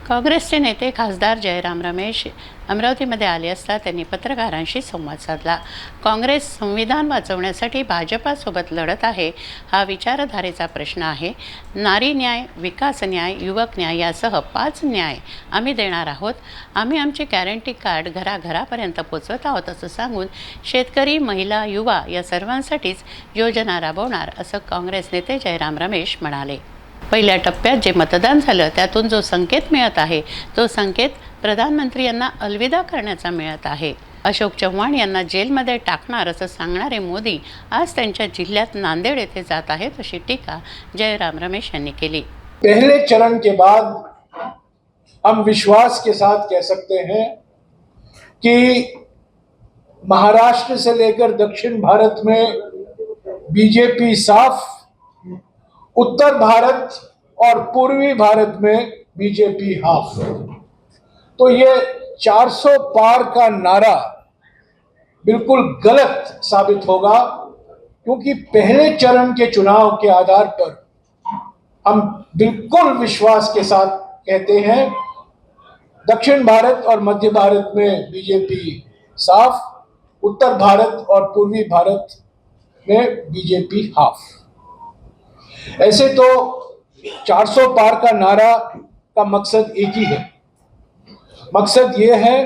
काँग्रेसचे नेते खासदार जयराम रमेश अमरावतीमध्ये आले असता त्यांनी पत्रकारांशी संवाद साधला. काँग्रेस संविधान वाचवण्यासाठी भाजपासोबत लढत आहे. हा विचारधारेचा प्रश्न आहे. नारी न्याय, विकास न्याय, युवक न्याय यासह 5 न्याय आम्ही देणार आहोत. आम्ही आमचे गॅरंटी कार्ड घराघरापर्यंत पोचवत आहोत असं सांगून शेतकरी, महिला, युवा या सर्वांसाठीच योजना राबवणार असं काँग्रेस नेते जयराम रमेश म्हणाले. पहिल्या टप्प्यात जे मतदान झालं त्यातून जो संकेत मिळत आहे तो संकेत प्रधानमंत्री यांना अलविदा करण्याचा मिळत आहे. अशोक चव्हाण यांना जेलमध्ये टाकणार असं सांगणारे मोदी आज त्यांच्या जिल्ह्यात नांदेड येथे जात आहेत अशी टीका जयराम रमेश यांनी केली. पहले चरण के बाद हम विश्वास के साथ कह सकते हैं कि महाराष्ट्र से लेकर दक्षिण भारत में बीजेपी साफ, उत्तर भारत और पूर्वी भारत में बीजेपी हाफ। तो ये 400 पार का नारा बिल्कुल गलत साबित होगा, क्योंकि पहले चरण के चुनाव के आधार पर हम बिल्कुल विश्वास के साथ कहते हैं दक्षिण भारत और मध्य भारत में बीजेपी साफ, उत्तर भारत और पूर्वी भारत में बीजेपी हाफ। ऐसे तो 400 पार का नारा का मकसद एक ही है। मकसद ये है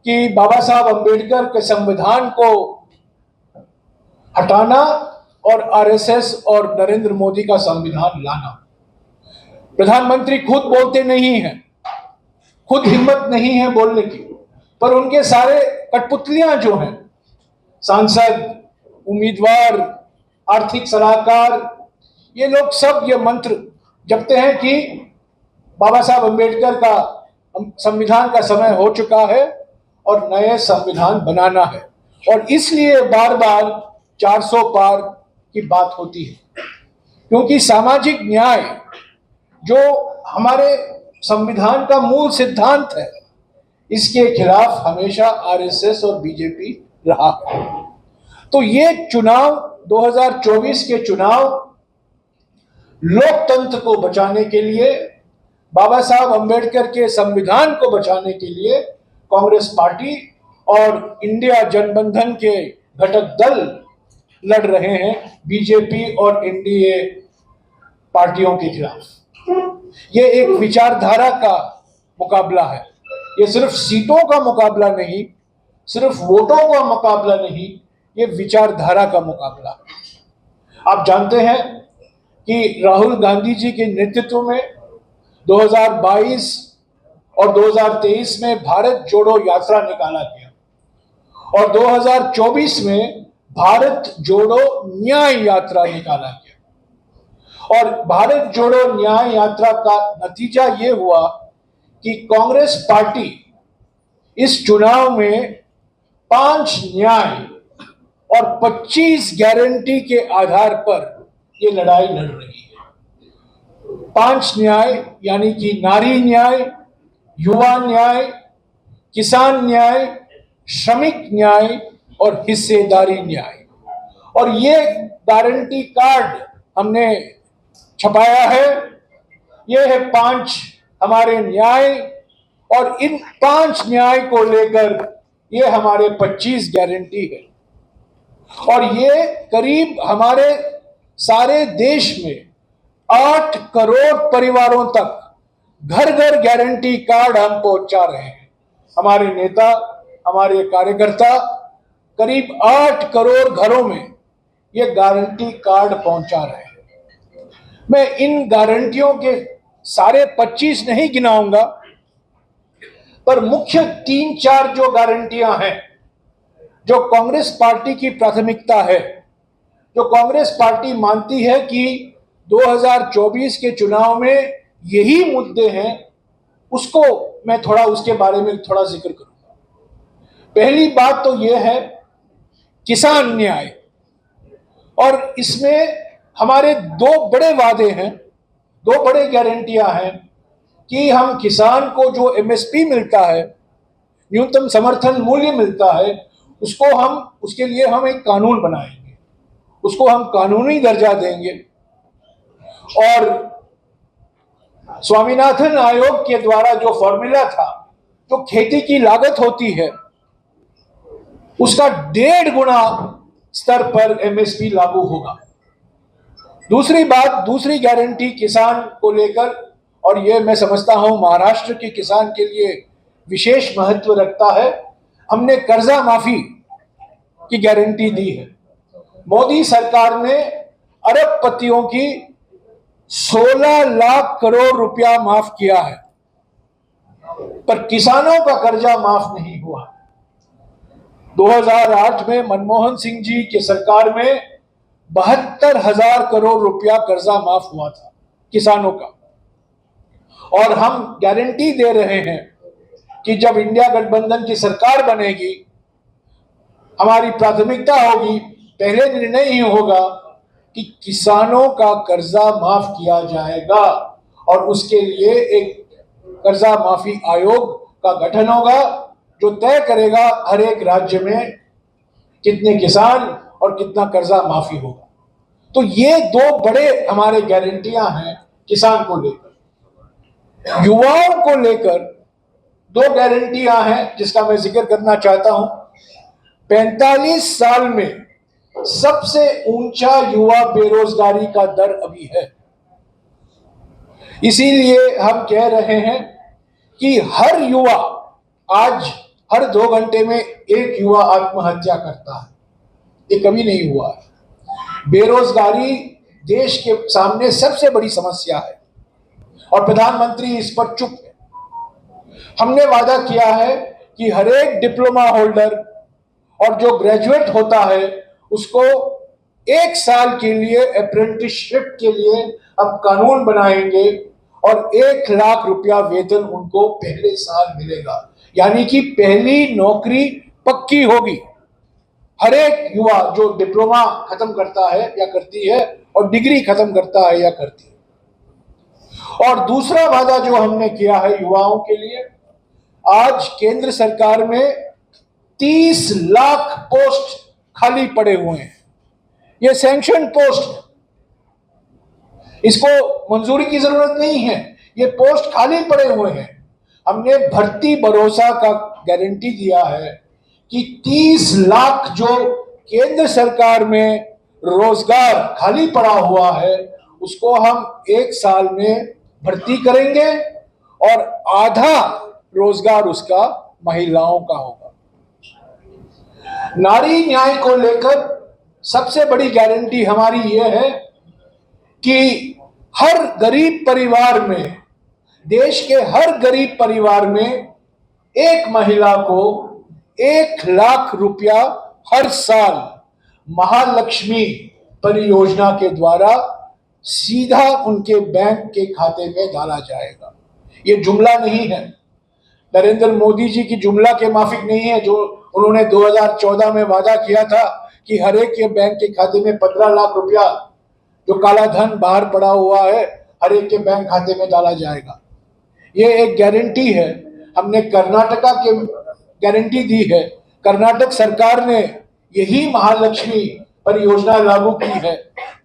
कि बाबा साहब अंबेडकर के संविधान को हटाना और आरएसएस और नरेंद्र मोदी का संविधान लाना। प्रधानमंत्री खुद बोलते नहीं हैं, खुद हिम्मत नहीं है बोलने की, पर उनके सारे कठपुतलियां जो हैं, सांसद, उम्मीदवार, आर्थिक सलाहकार, ये लोग सब ये मंत्र जपते हैं कि बाबा साहब अंबेडकर का संविधान का समय हो चुका है और नए संविधान बनाना है, और इसलिए बार बार 400 पार की बात होती है। क्योंकि सामाजिक न्याय जो हमारे संविधान का मूल सिद्धांत है, इसके खिलाफ हमेशा आरएसएस और बीजेपी रहा है। तो ये चुनाव 2024 के चुनाव लोकतंत्र को बचाने के लिए, बाबा साहब अंबेडकर के संविधान को बचाने के लिए कांग्रेस पार्टी और इंडिया जनबंधन के घटक दल लड़ रहे हैं बीजेपी और एनडीए पार्टियों के खिलाफ। ये एक विचारधारा का मुकाबला है। ये सिर्फ सीटों का मुकाबला नहीं, सिर्फ वोटों का मुकाबला नहीं, ये विचारधारा का मुकाबला है। आप जानते हैं कि राहुल गांधी जी के नेतृत्व में 2022 और 2023 में भारत जोड़ो यात्रा निकाला गया और 2024 में भारत जोड़ो न्याय यात्रा निकाला गया। और भारत जोड़ो न्याय यात्रा का नतीजा ये हुआ कि कांग्रेस पार्टी इस चुनाव में 5 न्याय और 25 गारंटी के आधार पर ये लड़ाई लड़ रही है। 5 न्याय यानी कि नारी न्याय, युवा न्याय, किसान न्याय, श्रमिक न्याय और हिस्सेदारी न्याय। और ये गारंटी कार्ड हमने छपाया है। ये है 5 हमारे न्याय, और इन 5 न्याय को लेकर ये हमारे 25 गारंटी है। और ये करीब हमारे सारे देश में 8 करोड़ परिवारों तक घर घर गारंटी कार्ड हम पहुंचा रहे हैं। हमारे नेता, हमारे कार्यकर्ता करीब 8 करोड़ घरों में ये गारंटी कार्ड पहुंचा रहे हैं। मैं इन गारंटियों के सारे 25 नहीं गिनाऊंगा, पर मुख्य 3-4 जो गारंटियां हैं, जो कांग्रेस पार्टी की प्राथमिकता है, जो कांग्रेस पार्टी मानती है कि 2024 के चुनाव में यही मुद्दे हैं, उसको मैं थोड़ा उसके बारे में थोड़ा जिक्र करूंगा। पहली बात तो यह है किसान न्याय, और इसमें हमारे 2 बड़े वादे हैं, 2 बड़े गारंटियां हैं कि हम किसान को जो एमएसपी मिलता है, न्यूनतम समर्थन मूल्य मिलता है, उसके लिए हम एक कानून बनाएंगे, उसको हम कानूनी दर्जा देंगे। और स्वामीनाथन आयोग के द्वारा जो फॉर्मूला था, जो खेती की लागत होती है उसका 1.5 गुना स्तर पर एमएसपी लागू होगा। दूसरी बात, दूसरी गारंटी किसान को लेकर, और यह मैं समझता हूं महाराष्ट्र के किसान के लिए विशेष महत्व रखता है, हमने कर्जा माफी की गारंटी दी है। मोदी सरकार ने अरबपतियों की 16 लाख करोड़ रुपया माफ किया है, पर किसानों का कर्जा माफ नहीं हुआ। 2008 में मनमोहन सिंह जी की सरकार में 72,000 करोड़ रुपया कर्जा माफ हुआ था किसानों का। और हम गारंटी दे रहे हैं कि जब इंडिया गठबंधन की सरकार बनेगी, हमारी प्राथमिकता होगी, पहले निर्णय ही होगा कि किसानों का कर्जा माफ किया जाएगा, और उसके लिए एक कर्जा माफी आयोग का गठन होगा जो तय करेगा हर एक राज्य में कितने किसान और कितना कर्जा माफी होगा। तो ये दो बड़े हमारे गारंटियां हैं किसान को लेकर। युवाओं को लेकर दो गारंटियां हैं जिसका मैं जिक्र करना चाहता हूं। 45 साल में सबसे ऊंचा युवा बेरोजगारी का दर अभी है। इसीलिए हम कह रहे हैं कि हर युवा, आज हर 2 घंटे में एक युवा आत्महत्या करता है, ये कभी नहीं हुआ है। बेरोजगारी देश के सामने सबसे बड़ी समस्या है और प्रधानमंत्री इस पर चुप है। हमने वादा किया है कि हर एक डिप्लोमा होल्डर और जो ग्रेजुएट होता है उसको 1 साल के लिए अप्रेंटिसशिप के लिए अब कानून बनाएंगे और 1 लाख रुपया वेतन उनको पहले साल मिलेगा, यानी कि पहली नौकरी पक्की होगी। हर एक युवा जो डिप्लोमा खत्म करता है या करती है और डिग्री खत्म करता है या करती है। और दूसरा वादा जो हमने किया है युवाओं के लिए, आज केंद्र सरकार में 30 लाख पोस्ट खाली पड़े हुए हैं। ये सैंक्शन पोस्ट, इसको मंजूरी की जरूरत नहीं है, ये पोस्ट खाली पड़े हुए हैं। हमने भर्ती भरोसा का गारंटी दिया है कि 30 लाख जो केंद्र सरकार में रोजगार खाली पड़ा हुआ है उसको हम 1 साल में भर्ती करेंगे और आधा रोजगार उसका महिलाओं का होगा। नारी न्याय को लेकर सबसे बड़ी गारंटी हमारी यह है कि हर गरीब परिवार में, देश के हर गरीब परिवार में एक महिला को 1 लाख रुपया हर साल महालक्ष्मी परियोजना के द्वारा सीधा उनके बैंक के खाते में डाला जाएगा। ये जुमला नहीं है, नरेंद्र मोदी जी की जुमला के माफिक नहीं है जो उन्होंने 2014 में वादा किया था कि हर एक के बैंक के खाते में 15 लाख रुपया जो काला धन बाहर पड़ा हुआ है हर एक के बैंक खाते में डाला जाएगा। ये एक गारंटी है। हमने कर्नाटका के गारंटी दी है, कर्नाटक सरकार ने यही महालक्ष्मी परियोजना लागू की है,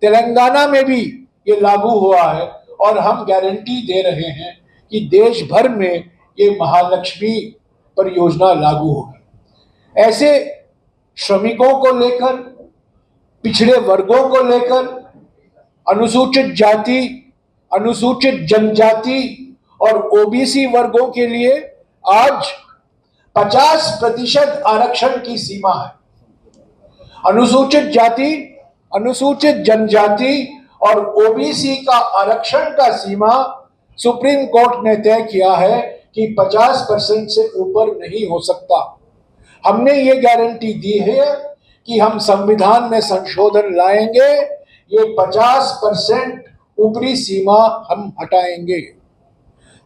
तेलंगाना में भी ये लागू हुआ है और हम गारंटी दे रहे हैं कि देश भर में ये महालक्ष्मी परियोजना लागू होगी। ऐसे श्रमिकों को लेकर, पिछड़े वर्गों को लेकर, अनुसूचित जाति, अनुसूचित जनजाति और ओबीसी वर्गों के लिए आज 50% आरक्षण की सीमा है। अनुसूचित जाति, अनुसूचित जनजाति और ओबीसी का आरक्षण का सीमा सुप्रीम कोर्ट ने तय किया है कि 50% से ऊपर नहीं हो सकता। हमने ये गारंटी दी है कि हम संविधान में संशोधन लाएंगे, ये 50% ऊपरी सीमा हम हटाएंगे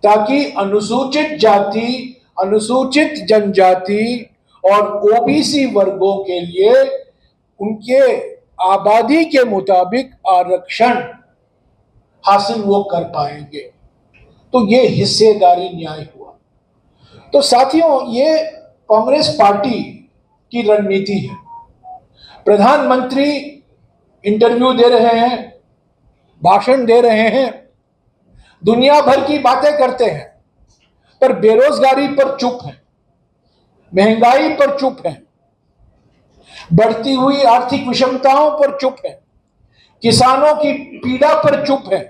ताकि अनुसूचित जाति, अनुसूचित जनजाति और ओबीसी वर्गों के लिए उनके आबादी के मुताबिक आरक्षण हासिल वो कर पाएंगे। तो ये हिस्सेदारी न्याय हुआ। तो साथियों, ये कांग्रेस पार्टी की रणनीति है। प्रधानमंत्री इंटरव्यू दे रहे हैं, भाषण दे रहे हैं, दुनिया भर की बातें करते हैं, पर बेरोजगारी पर चुप है, महंगाई पर चुप है, बढ़ती हुई आर्थिक विषमताओं पर चुप है, किसानों की पीड़ा पर चुप है,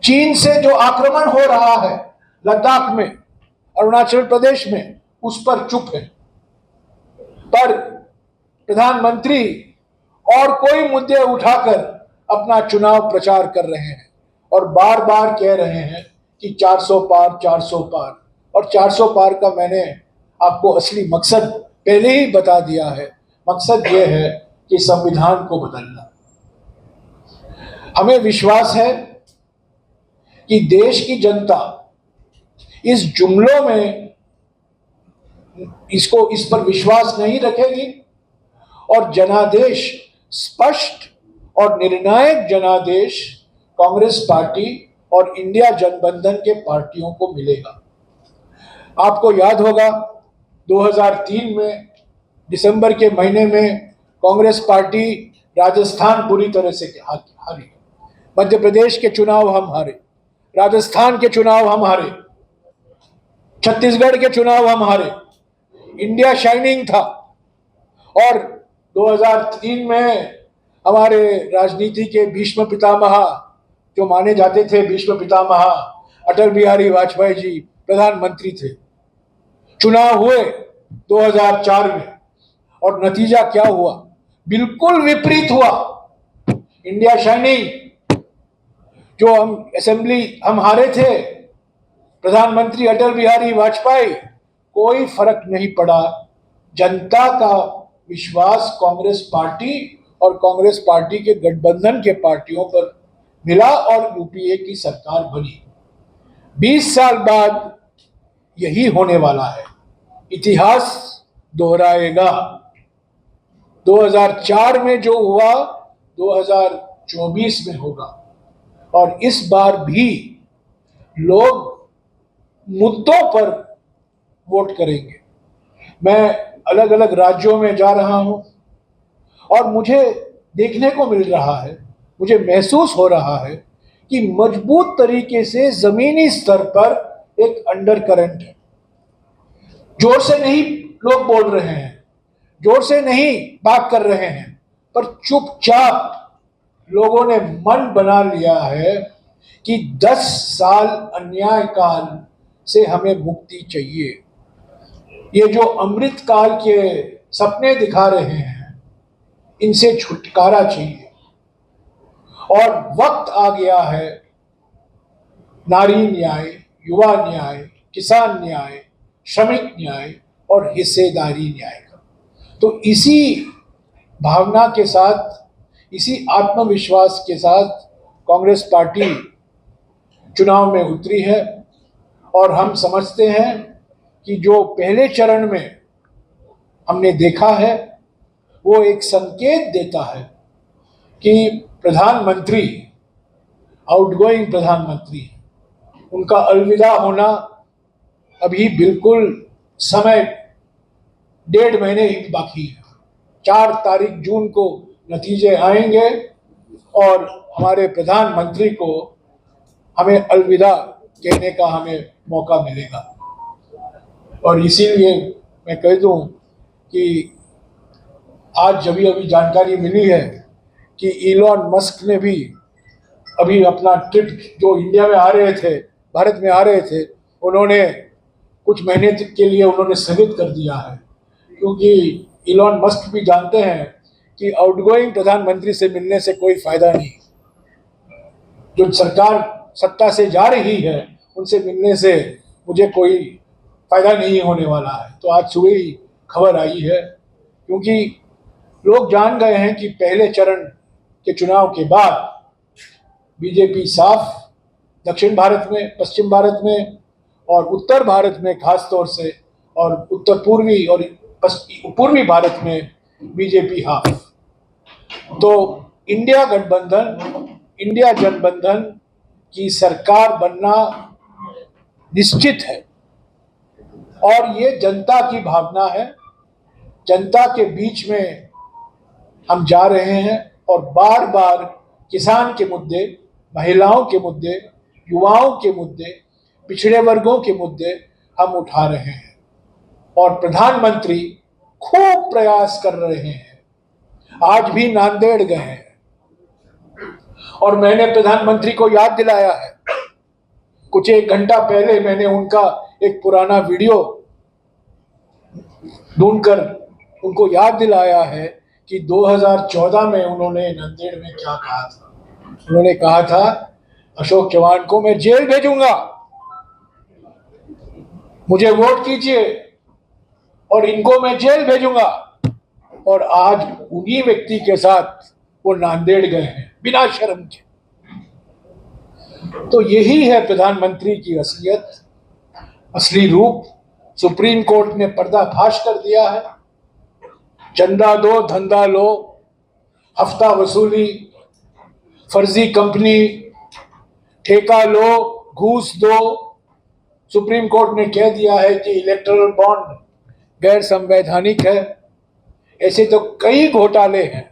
चीन से जो आक्रमण हो रहा है लद्दाख में, अरुणाचल प्रदेश में, उस पर चुप है। पर प्रधानमंत्री और कोई मुद्दे उठाकर अपना चुनाव प्रचार कर रहे हैं और बार बार कह रहे हैं कि 400 पार, 400 पार। और 400 पार का मैंने आपको असली मकसद पहले ही बता दिया है। मकसद यह है कि संविधान को बदलना। हमें विश्वास है कि देश की जनता इस जुमलों में इस पर विश्वास नहीं रखेगी और जनादेश, स्पष्ट और निर्णायक जनादेश कांग्रेस पार्टी और इंडिया गठबंधन के पार्टियों को मिलेगा। आपको याद होगा 2003 में दिसंबर के महीने में कांग्रेस पार्टी राजस्थान पूरी तरह से हारी, मध्य प्रदेश के चुनाव हम हारे, राजस्थान के चुनाव हम हारे, छत्तीसगढ़ के चुनाव हम हारे, इंडिया शाइनिंग था। और 2003 में हमारे राजनीति के भीष्म पितामह, जो माने जाते थे भीष्म पितामह, अटल बिहारी वाजपेयी जी प्रधानमंत्री थे। चुनाव हुए 2004 में और नतीजा क्या हुआ? बिल्कुल विपरीत हुआ। इंडिया शाइनिंग, जो हम असेंबली हम हारे थे, प्रधानमंत्री अटल बिहारी वाजपेयी, कोई फर्क नहीं पड़ा। जनता का विश्वास कांग्रेस पार्टी और कांग्रेस पार्टी के गठबंधन के पार्टियों पर मिला और यूपीए की सरकार बनी। 20 साल बाद यही होने वाला है। इतिहास दोहराएगा। 2004 में जो हुआ 2024 में होगा और इस बार भी लोग मुद्दों पर वोट करेंगे। मैं अलग अलग राज्यों में जा रहा हूं और मुझे देखने को मिल रहा है, मुझे महसूस हो रहा है कि मजबूत तरीके से जमीनी स्तर पर एक अंडर करंट है। जोर से नहीं लोग बोल रहे हैं, जोर से नहीं बात कर रहे हैं, पर चुपचाप लोगों ने मन बना लिया है कि 10 साल अन्याय काल से हमें मुक्ति चाहिए। ये जो अमृत काल के सपने दिखा रहे हैं, इनसे छुटकारा चाहिए और वक्त आ गया है नारी न्याय, युवा न्याय, किसान न्याय, श्रमिक न्याय और हिस्सेदारी न्याय का। तो इसी भावना के साथ, इसी आत्मविश्वास के साथ कांग्रेस पार्टी चुनाव में उतरी है और हम समझते हैं कि जो पहले चरण में हमने देखा है वो एक संकेत देता है कि प्रधानमंत्री, आउटगोइंग प्रधानमंत्री, उनका अलविदा होना अभी बिल्कुल समय 1.5 महीने ही बाकी है। 4 तारीख जून को नतीजे आएंगे और हमारे प्रधानमंत्री को हमें अलविदा कहने का हमें मौका मिलेगा। और इसीलिए मैं कह दूं कि आज जब अभी जानकारी मिली है कि इलॉन मस्क ने भी अभी अपना ट्रिप, जो इंडिया में आ रहे थे, भारत में आ रहे थे, उन्होंने कुछ महीने के लिए उन्होंने स्थगित कर दिया है, क्योंकि इलॉन मस्क भी जानते हैं कि आउटगोइंग प्रधानमंत्री से मिलने से कोई फायदा नहीं। जो सरकार सत्ता से जा रही है उनसे मिलने से मुझे कोई फायदा नहीं होने वाला है। तो आज सुबह ही खबर आई है, क्योंकि लोग जान गए हैं कि पहले चरण के चुनाव के बाद बीजेपी साफ दक्षिण भारत में, पश्चिम भारत में और उत्तर भारत में खास तौर से, और उत्तर पूर्वी और पूर्वी भारत में बीजेपी हाफ। तो इंडिया गठबंधन, इंडिया गठबंधन की सरकार बनना निश्चित है और ये जनता की भावना है। जनता के बीच में हम जा रहे हैं और बार बार किसान के मुद्दे, महिलाओं के मुद्दे, युवाओं के मुद्दे, पिछड़े वर्गों के मुद्दे हम उठा रहे हैं और प्रधानमंत्री खूब प्रयास कर रहे हैं। आज भी नांदेड़ गए हैं और मैंने प्रधानमंत्री को याद दिलाया है। कुछ एक घंटा पहले मैंने उनका एक पुराना वीडियो ढूंढकर उनको याद दिलाया है कि 2014 में उन्होंने नांदेड़ में क्या कहा था। उन्होंने कहा था, अशोक चव्हाण को मैं जेल भेजूंगा, मुझे वोट कीजिए और इनको मैं जेल भेजूंगा। और आज उन्हीं व्यक्ति के साथ वो नांदेड़ गए हैं बिना शर्म के। तो यही है प्रधानमंत्री की असलियत, असली रूप। सुप्रीम कोर्ट ने पर्दाफाश कर दिया है। चंदा दो धंधा लो, हफ्ता वसूली, फर्जी कंपनी, ठेका लो, घूस दो। सुप्रीम कोर्ट ने कह दिया है कि इलेक्टोरल बॉन्ड गैर संवैधानिक है। ऐसे तो कई घोटाले हैं